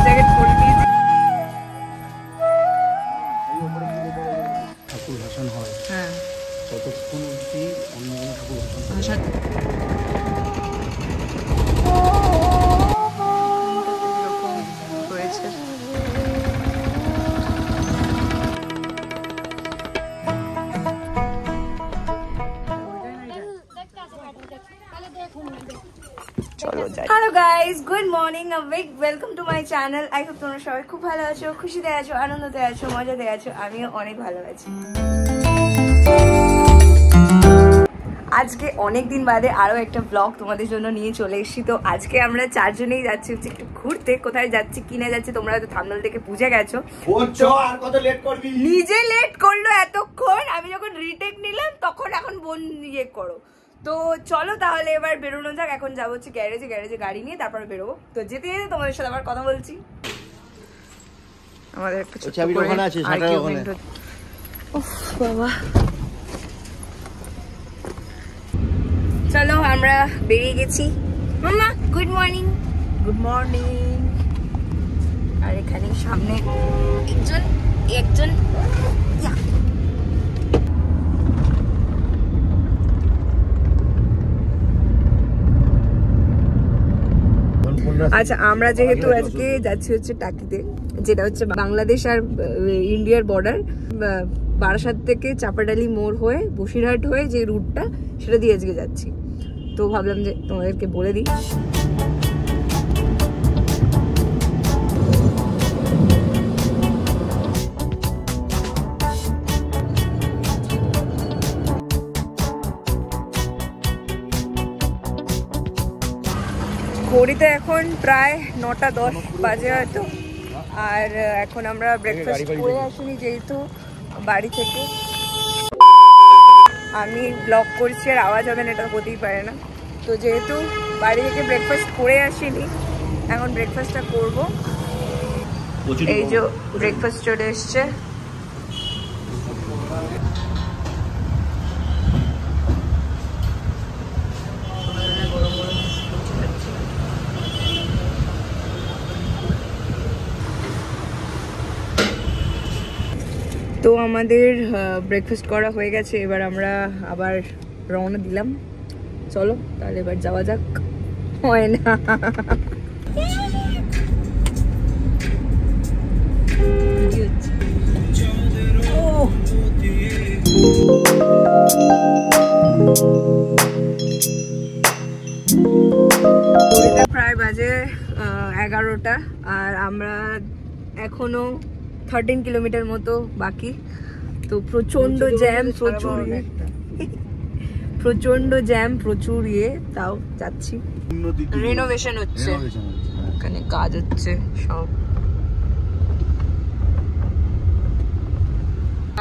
Jacket পরে নিয়েছি। ঠাকুর ভাষণ হয়, হ্যাঁ, ততক্ষণ অবধি অন্য কোনো ঠাকুর ভাষণ হয়েছে। Hello guys, good morning, welcome to my channel. I hope তোমরা সবাই খুব ভালো আছো, খুশিতে আছো, আনন্দতে আছো, মজাতে আছো। আমিও অনেক ভালো আছি। আজকে অনেকদিন বাদে আরো একটা ব্লগ তোমাদের জন্য নিয়ে চলে এসেছি। তো আজকে আমরা চারজনেই যাচ্ছি হচ্ছে একটু ঘুরতে। কোথায় যাচ্ছি কিনা যাচ্ছি তোমরা হয়তো থাম্বনেল থেকে বুঝে গেছো। আর কত লেট করবি? নিজে লেট করলো এতক্ষণ, আমি যখন রিটেক নিলাম তখন এখন বোন ইয়ে করো। তো চলো তাহলে এবার বেরোনো যাক। এখন যাবো হচ্ছে গ্যারেজে গাড়ি নিয়ে, তারপরে বেরোবো। তো যেতে যেতে তোমাদের সাথে আবার কথা বলছি। আমাদের একটা বাবা, চলো আমরা বেরিয়ে গেছি। মামা গুড মর্নিং। Good morning. আর এখানে সামনে একজন আচ্ছা, আমরা যেহেতু আজকে যাচ্ছি হচ্ছে টাকিতে, যেটা হচ্ছে বাংলাদেশ আর ইন্ডিয়ার বর্ডার। বারাসাত থেকে চাপাডালি মোড় হয়ে বসিরহাট হয়ে যে রুটটা, সেটা দিয়ে আজকে যাচ্ছি। তো ভাবলাম যে তোমাদেরকে বলে দিই। ঘড়িতে এখন প্রায় 9:10 বাজে হয়তো। আর এখন আমরা ব্রেকফাস্ট করে আসিনি যেহেতু বাড়ি থেকে। আমি ব্লগ করছি আর আওয়াজ হবে না, এটা হতেই পারে না। তো যেহেতু বাড়ি থেকে ব্রেকফাস্ট করে আসিনি, এখন ব্রেকফাস্টটা করব। এই যে ব্রেকফাস্ট চলে এসছে। তো আমাদের ব্রেকফাস্ট করা হয়ে গেছে, এবার আমরা আবার রওনা দিলাম। চলো তাহলে এবার যাওয়া যাক। হয় না প্রায় বাজে 11টা, আর আমরা এখনো 13 কিলোমিটার মতো বাকি। তো প্রচন্ড জ্যাম, প্রচুর ইয়ে, তাও যাচ্ছি। রিনোভেশন হচ্ছে, এখানে কাজ হচ্ছে সব।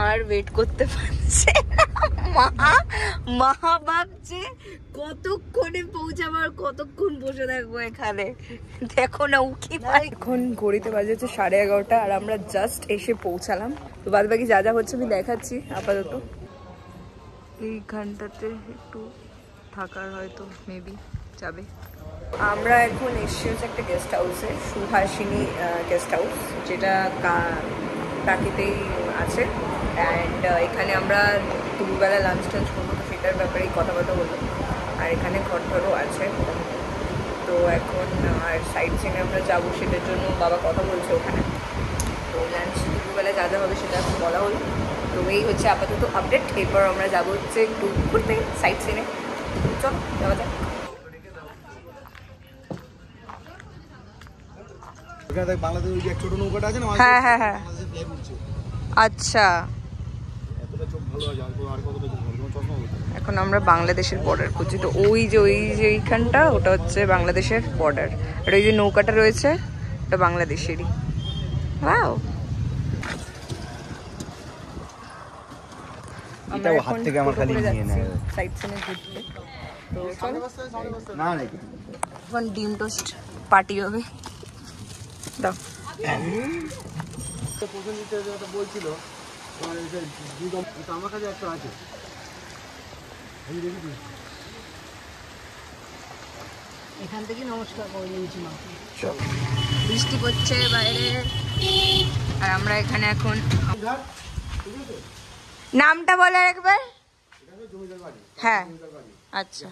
আর ওয়েট করতে পারছে মা ভাবছে কতক্ষণে পৌঁছাবার, কতক্ষণ বসে থাকবো এখানে। দেখো না উকি পাই। এখন ঘড়িতে বাজে হচ্ছে 11:30, আর আমরা জাস্ট এসে পৌঁছালাম। তো বাদ বাকি যা যা হচ্ছে আমি দেখাচ্ছি। আপাতত এইখানটাতে একটু থাকার হয়তো মেবি যাবে। আমরা এখন এসেছি হচ্ছে একটা গেস্ট হাউসে, সুহাসিনী গেস্ট হাউস, যেটা টাকিতেই আছে। অ্যান্ড এখানে আমরা দুপুরবেলা লাঞ্চ টাঞ্চ করবো, তো সেটার ব্যাপারেই কথাবার্তা বলবো। আর এখানে ঘরটরও আছে। তো এখন আর সাইড সিনে আমরা যাবো, সেটার জন্য বাবা কথা বলছে ওখানে। তো লাঞ্চ দুপুরবেলা যা যা হবে সেটা এখন বলা হলো। তো এই হচ্ছে আপাতত আপডেট। এরপর আমরা যাবো হচ্ছে একটু ঘুরতে সাইড সিনে। চলো যাওয়া যাক। হ্যাঁ হ্যাঁ হ্যাঁ, আচ্ছা। এখন আমরা বাংলাদেশের বর্ডার খুঁজছি। তো ওই যে এইখানটা, ওটা হচ্ছে বাংলাদেশের বর্ডার। আর ওই যে নৌকাটা রয়েছে, ওটা বাংলাদেশেরই। ওয়াও, আমরা হাত থেকে আমার খালি নিয়ে নেয় সাইড সিনে ঘুরতে। তো চলো না না, এখন ডিম টোস্ট পার্টি হবে। দাও। বলছিল আমার কাছে একটা আছে, এখান থেকে নমস্কার করে নিয়েছি মা। বৃষ্টি পড়ছে বাইরে, আর আমরা এখানে এখন। নামটা বলে একবার। হ্যাঁ আচ্ছা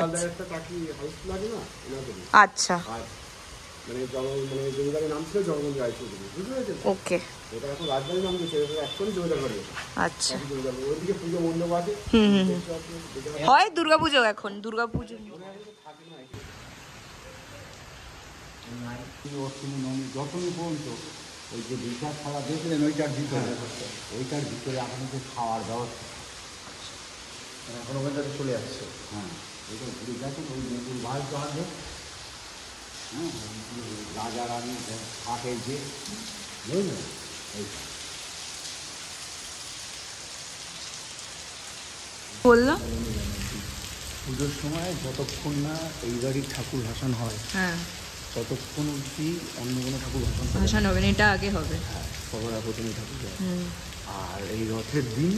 আচ্ছা ওকে আচ্ছা। হয় দুর্গাপুজো, এখন দুর্গাপুজো যখনই পর্যন্ত ওই যে বিশাল খাওয়া দেখলেন ওইটার ভিতরে আপনাদের খাওয়ার ব্যবস্থা এখন ওখানটাতে চলে যাচ্ছে। হ্যাঁ ওইটা ঘুরে গেছে ওই নতুন ভাই তো আছে। হ্যাঁ রাজা রানী থাকে যে বুঝলেন বললো পুজোর সময় যতক্ষণ না এই বাড়ির ঠাকুর ভাসান হয়, হ্যাঁ ততক্ষণ অবধি অন্য কোনো ঠাকুর ভাসান হবে না, এটা আগে হবে। হ্যাঁ সবার প্রথমে ঠাকুর যায়। আর এই রথের দিন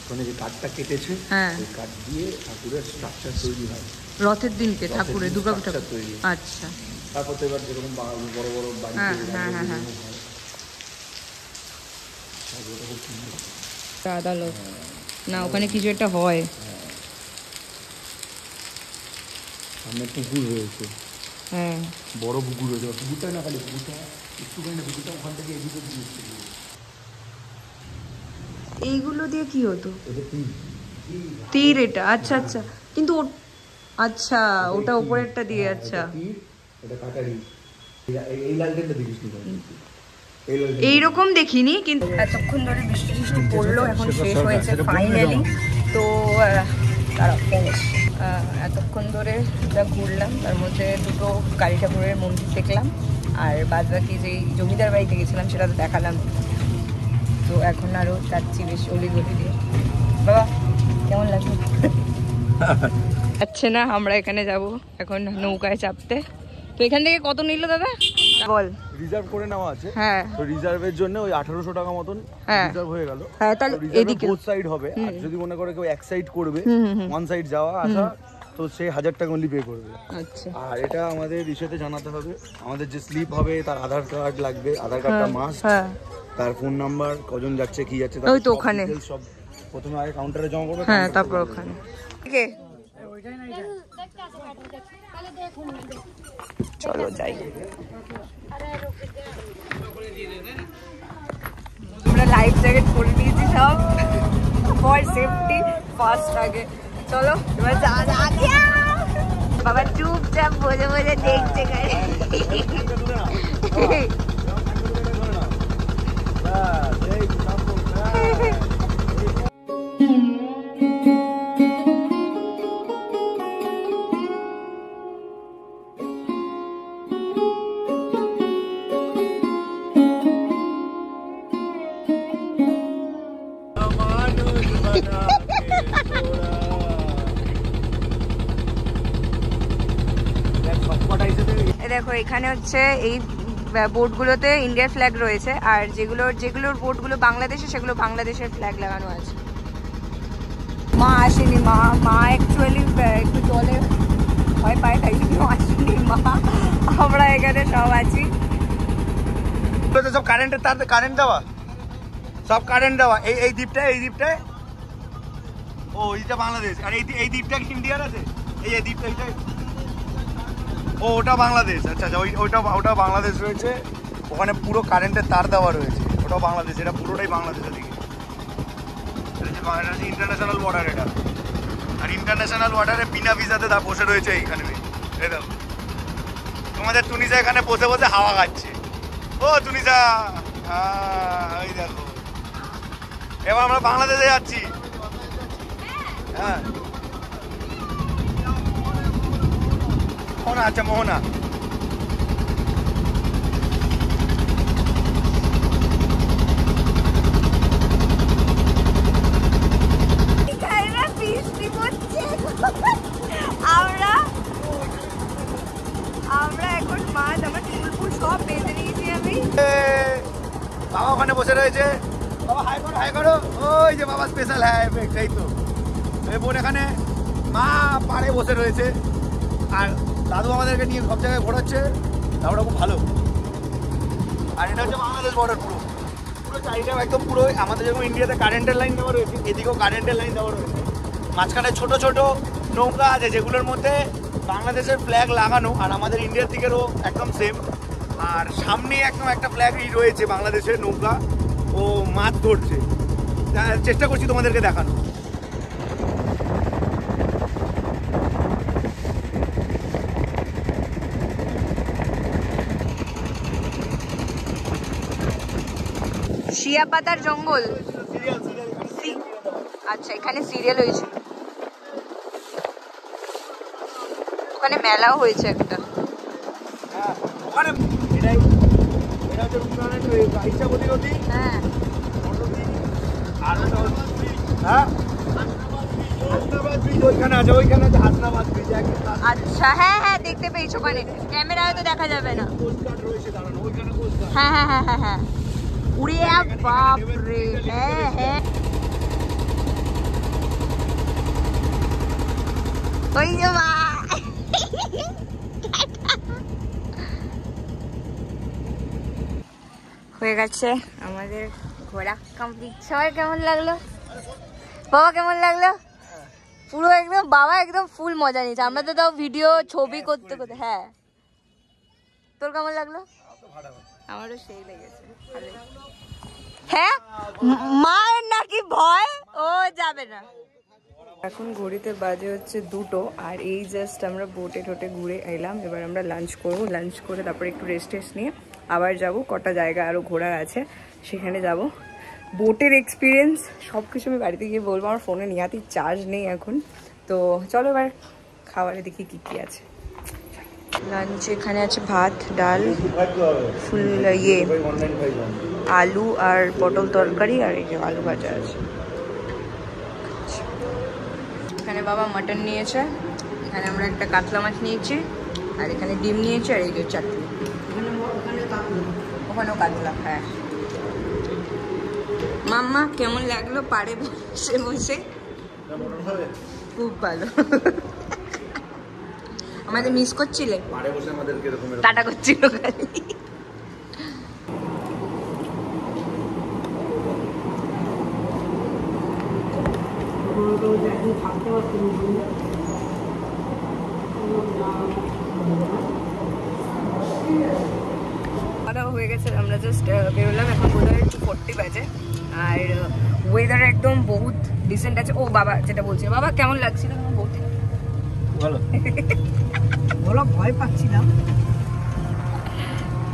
ওখানে যে কাঠটা কেটেছে ওই কাঠ দিয়ে ঠাকুরের স্ট্রাকচার তৈরি হয়। রথের দিনকে ঠাকুরের দুর্গাপূজা তৈরি। আচ্ছা তারপর তো এবার যেরকম বড় বড় বাড়ি আদালত না, ওখানে কিছু একটা হয়। সামনে পুকুর রয়েছে, হ্যাঁ বড় পুকুর রয়েছে। পুকুরটা না খালি পুকুরটা একটুখানি না, পুকুরটা ওখান থেকে এদিকে এইগুলো দিয়ে কি হতো? তীর এটা, আচ্ছা আচ্ছা। কিন্তু আচ্ছা ওটা উপরেরটা দিয়ে, আচ্ছা এইরকম দেখিনি। কিন্তু এতক্ষণ ধরে বৃষ্টি টিষ্টি পড়লো, এখন শেষ হয়েছে ফাইনালি। তো এতক্ষণ ধরে যা ঘুরলাম তার মধ্যে দুটো কালী ঠাকুরের মন্দির দেখলাম, আর বাদ বাকি যেই জমিদার বাড়িতে গেছিলাম সেটা তো দেখালাম। তো এখন আরও যাচ্ছি বেশ অলিগলি দিয়ে। বাবা কেমন লাগবে? যাচ্ছে না, আমরা এখানে যাব এখন নৌকায় চাপতে। তো এখান থেকে কত নিল দাদা বল? রিজার্ভ করে নেওয়া আছে। হ্যাঁ তো রিজার্ভের জন্য ওই 1800 টাকা মতন রিজার্ভ হয়ে গেল। হ্যাঁ তাহলে এদিকে বোথ সাইড হবে। আর যদি মনে করে কেউ এক সাইড করবে, ওয়ান সাইড যাওয়া আসা, তো সে 1000 টাকা অনলি পে করবে। আচ্ছা। আর এটা আমাদের ইস্যুতে জানাতে হবে, আমাদের যে স্লিপ হবে তার আধার কার্ড লাগবে, আধার কার্ডটা মাস্ট, তার ফোন নাম্বার, কজন যাচ্ছে কি যাচ্ছে ওই তো ওখানে সব প্রথমে আগে কাউন্টারে জমা করবে। হ্যাঁ তারপর ওখানে চলো যাই। আমরা লাইফ জ্যাকেট পরে নিয়েছি সব ফর সেফটি ফার্স্ট। আগে চলো এবার যা যা। বাবা চুপচাপ বসে বসে দেখছে গাড়ি। দেখো এখানে হচ্ছে এই বোটগুলোতে ইন্ডিয়ার ফ্ল্যাগ রয়েছে, আর যেগুলোর বোটগুলো বাংলাদেশে সেগুলো বাংলাদেশের ফ্ল্যাগ লাগানো আছে। মা আসেনি, মা অ্যাকচুয়ালি একটু জলে ভয় পায়, তাই জন্য আসেনি মা। আমরা এখানে সব আছি। সব কারেন্টের তার, কারেন্ট দেওয়া, সব কারেন্ট দেওয়া। এই দ্বীপটায় ও এইটা বাংলাদেশ। আর এই দ্বীপটা কি ইন্ডিয়ার আছে? এই দ্বীপটা এইটাই ও ওটা বাংলাদেশ। আচ্ছা আচ্ছা ওটা বাংলাদেশ রয়েছে। ওখানে পুরো কারেন্টের তার দেওয়া রয়েছে, ওটাও বাংলাদেশ। এটা পুরোটাই বাংলাদেশের দিকে। ইন্টারন্যাশনাল বর্ডার এটা। আর ইন্টারন্যাশনাল বর্ডারে বিনা ভিসাতে বসে রয়েছে এইখানে। এই দেখো তোমাদের তুনিসা এখানে বসে বসে হাওয়া খাচ্ছে। ও তুনিসা, এই দেখো এবার আমরা বাংলাদেশে যাচ্ছি। হ্যাঁ মোহনা, আচ্ছা মোহনা। আমরা এখন মাছ, আমার ফুলফুল সব বেঁধে নিয়েছি আমি। বাবা ওখানে বসে রয়েছে। বাবা হাই করো। ওই যে বাবা স্পেশাল হ্যাঁ এই তো এই বোন এখানে মা পাড়ে বসে রয়েছে। আর দাদু আমাদেরকে নিয়ে সব জায়গায় ঘোরাচ্ছে, দাদুটা খুব ভালো। আর এটা হচ্ছে বাংলাদেশ বর্ডার, পুরো পুরো চারিটা একদম পুরো আমাদের যেরকম ইন্ডিয়াতে কারেন্টের লাইন দেওয়া রয়েছে, এদিকেও কারেন্টের লাইন দেওয়া রয়েছে। মাঝখানে ছোট ছোট নৌকা আছে যেগুলোর মধ্যে বাংলাদেশের ফ্ল্যাগ লাগানো, আর আমাদের ইন্ডিয়ার দিকেরও একদম সেম। আর সামনে একদম একটা ফ্ল্যাগই রয়েছে বাংলাদেশের নৌকা, ও মাছ ধরছে। চেষ্টা করছি তোমাদেরকে দেখানো। শিয়া পাতার জঙ্গল। আচ্ছা, এখানে সিরিয়াল হয়েছে, ওখানে মেলাও হয়েছে একটা। হ্যাঁ, ওখানে এটা হচ্ছে রূপনারায়ণ ইচ্ছাপতি নদী। হ্যাঁ, আর হ্যাঁ হাসনাবাদ ব্রিজ ওইখানে আছে, ওইখানে আছে হাসনাবাদ ব্রিজ। আচ্ছা, হ্যাঁ হ্যাঁ, দেখতে পেয়েছো, ওখানে ক্যামেরা হয়তো দেখা যাবে না। হ্যাঁ হ্যাঁ হ্যাঁ হ্যাঁ হ্যাঁ, উড়ে বাপ রে, হ্যাঁ হ্যাঁ, ওই যে মা। হয়ে গেছে আমাদের ঘোরা কমপ্লিট। সবাই কেমন লাগলো? বাবা কেমন লাগলো? পুরো একদম বাবা একদম ফুল মজা নিয়েছে। আমরা তো তাও ভিডিও ছবি করতে করতে। হ্যাঁ, তোর কেমন লাগলো? আমারও সেই লেগেছে। হ্যাঁ, মায়ের নাকি ভয়, ও যাবে না। এখন ঘড়িতে বাজে হচ্ছে 2টো, আর এই জাস্ট আমরা বোটে টোটে ঘুরে এলাম। এবার আমরা লাঞ্চ করবো, লাঞ্চ করে তারপরে একটু রেস্ট নিয়ে আবার যাব। কটা জায়গা আরও ঘোরার আছে, সেখানে যাব। বোটের এক্সপিরিয়েন্স সব কিছু আমি বাড়িতে গিয়ে বলবো। আমার ফোনে নিহাতি চার্জ নেই এখন। তো চলো এবার খাবারে দেখি কী কী আছে। লাঞ্চ এখানে আছে ভাত, ডাল, ফুল আলু আর পটল তরকারি, আর এই যে আলু ভাজা আছে। এখানে বাবা মাটন নিয়েছে, এখানে আমরা একটা কাতলা মাছ নিয়েছি, আর এখানে ডিম নিয়েছি, আর এই যে চাটনি। ওখানেও কাতলা। হ্যাঁ, মাম্মা কেমন লাগলো পাড়ে বসে বসে? খুব ভালো। আমাদের মিস করছিলে? টাটা করছিল খালি। হয়ে গেছে, আমরা জাস্ট বেরোলাম। এখন বোধহয় 2:40 বাজে, আর ওয়েদার একদম বহুত ডিসেন্ট আছে। ও বাবা, যেটা বলছি, বাবা কেমন লাগছিল? ভালো বলো, ভয় পাচ্ছিলাম।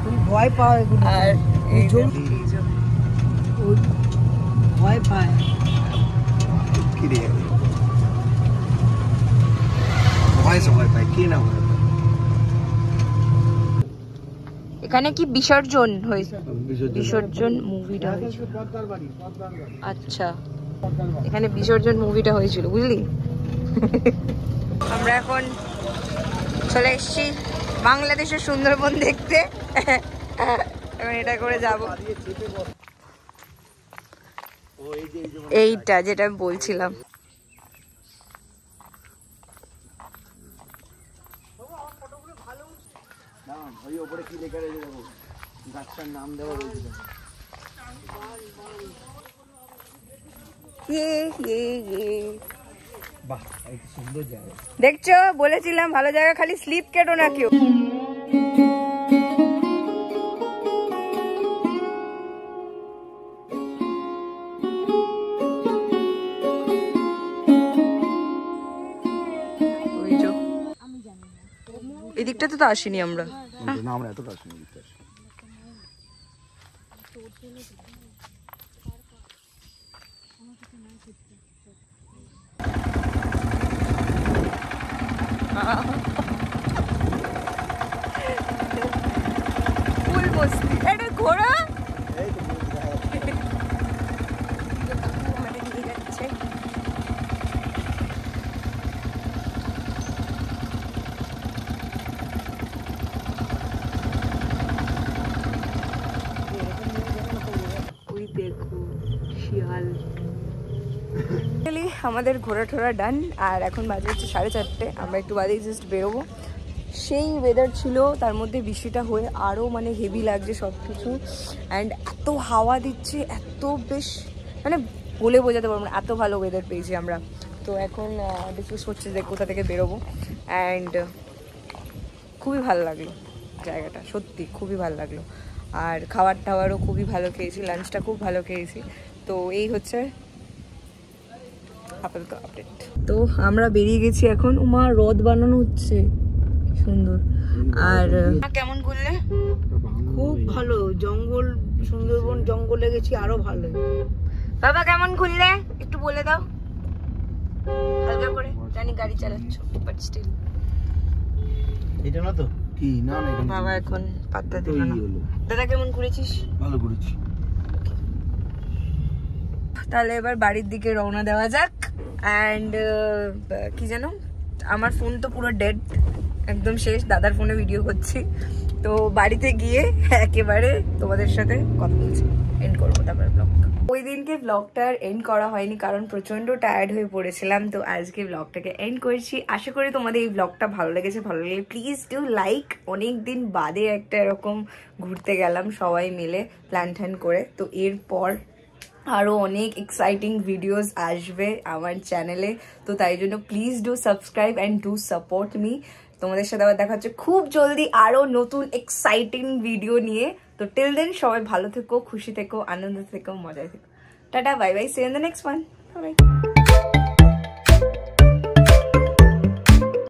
তুমি ভয় পাও এগুলো, আর ভয় পায় ফিরে যাবে, ভয় পায় কে না ভয় পায়। এখানে কি বিসর্জন হয়েছে? বিসর্জন মুভিটা হয়েছিল। আচ্ছা, এখানে বিসর্জন মুভিটা হয়েছিল, বুঝলি? আমরা এখন চলে এসেছি বাংলাদেশের সুন্দরবন দেখতে। এখন এটা করে যাব। এইটা যেটা আমি বলছিলাম। ওই ওপরে কি লেখা রয়েছে দেখো, গাছটার নাম দেওয়া রয়েছে। বাহ, এই সুন্দর জায়গা। দেখছো, বলেছিলাম ভালো জায়গা, খালি স্লিপ কেটো না কেউ। এদিকটাতে তো আসিনি আমরা। না, আমরা এতটা আসিনি। ফুল বস্তি, এটা ঘোড়া। আমাদের ঘোরা টোরা ডান, আর এখন বাজে হচ্ছে 4:30। আমরা একটু বাদেই জাস্ট বেরোবো। সেই ওয়েদার ছিল, তার মধ্যে বৃষ্টিটা হয়ে আরও মানে হেভি লাগছে সব কিছু। অ্যান্ড এত হাওয়া দিচ্ছে, এত বেশ মানে বলে বোঝাতে পারবো না, এত ভালো ওয়েদার পেয়েছি আমরা। তো এখন ডিসকাস করছি যে কোথা থেকে বেরোবো। অ্যান্ড খুবই ভালো লাগলো জায়গাটা, সত্যি খুবই ভালো লাগলো। আর খাবার টাওয়ারও খুবই ভালো খেয়েছি, লাঞ্চটা খুব ভালো খেয়েছি। তো এই হচ্ছে আপাতত আপডেট। তো আমরা বেরিয়ে গেছি এখন। মা রথ বানানো হচ্ছে, সুন্দর। আর কেমন ঘুরলে? খুব ভালো, জঙ্গল, সুন্দরবন জঙ্গলে গেছি, আরো ভালো। বাবা কেমন ঘুরলে একটু বলে দাও হালকা করে, জানি গাড়ি চালাচ্ছ বাট স্টিল। এটা না তো কি না না বাবা এখন পাত্তা দিল না। দাদা কেমন ঘুরেছিস? ভালো করেছি। তাহলে এবার বাড়ির দিকে রওনা দেওয়া যাক। অ্যান্ড কি জানো, আমার ফোন তো পুরো ডেড, একদম শেষ। দাদার ফোনে ভিডিও করছি, তো বাড়িতে গিয়ে একেবারে তোমাদের সাথে কথা বলছি, এন্ড করবো তারপর ব্লগ। ওই দিনকে ব্লগটার এন্ড করা হয়নি কারণ প্রচন্ড টায়ার্ড হয়ে পড়েছিলাম। তো আজকে ব্লগটাকে এন্ড করেছি। আশা করি তোমাদের এই ব্লগটা ভালো লেগেছে। ভালো লাগলে প্লিজ ডু লাইক। অনেক দিন বাদে একটা এরকম ঘুরতে গেলাম সবাই মিলে প্ল্যান ট্যান করে। তো এরপর আরও অনেক এক্সাইটিং ভিডিওস আসবে আমার চ্যানেলে, তো তাই জন্য please do subscribe and do support me. তোমাদের সাথে আবার দেখা হচ্ছে খুব জলদি আরও নতুন এক্সাইটিং ভিডিও নিয়ে। তো টিল দেন সবাই ভালো থেকো, খুশি থেকো, আনন্দ থেকো, মজায় থেকো। Tata, bye bye, see you in the next one, by.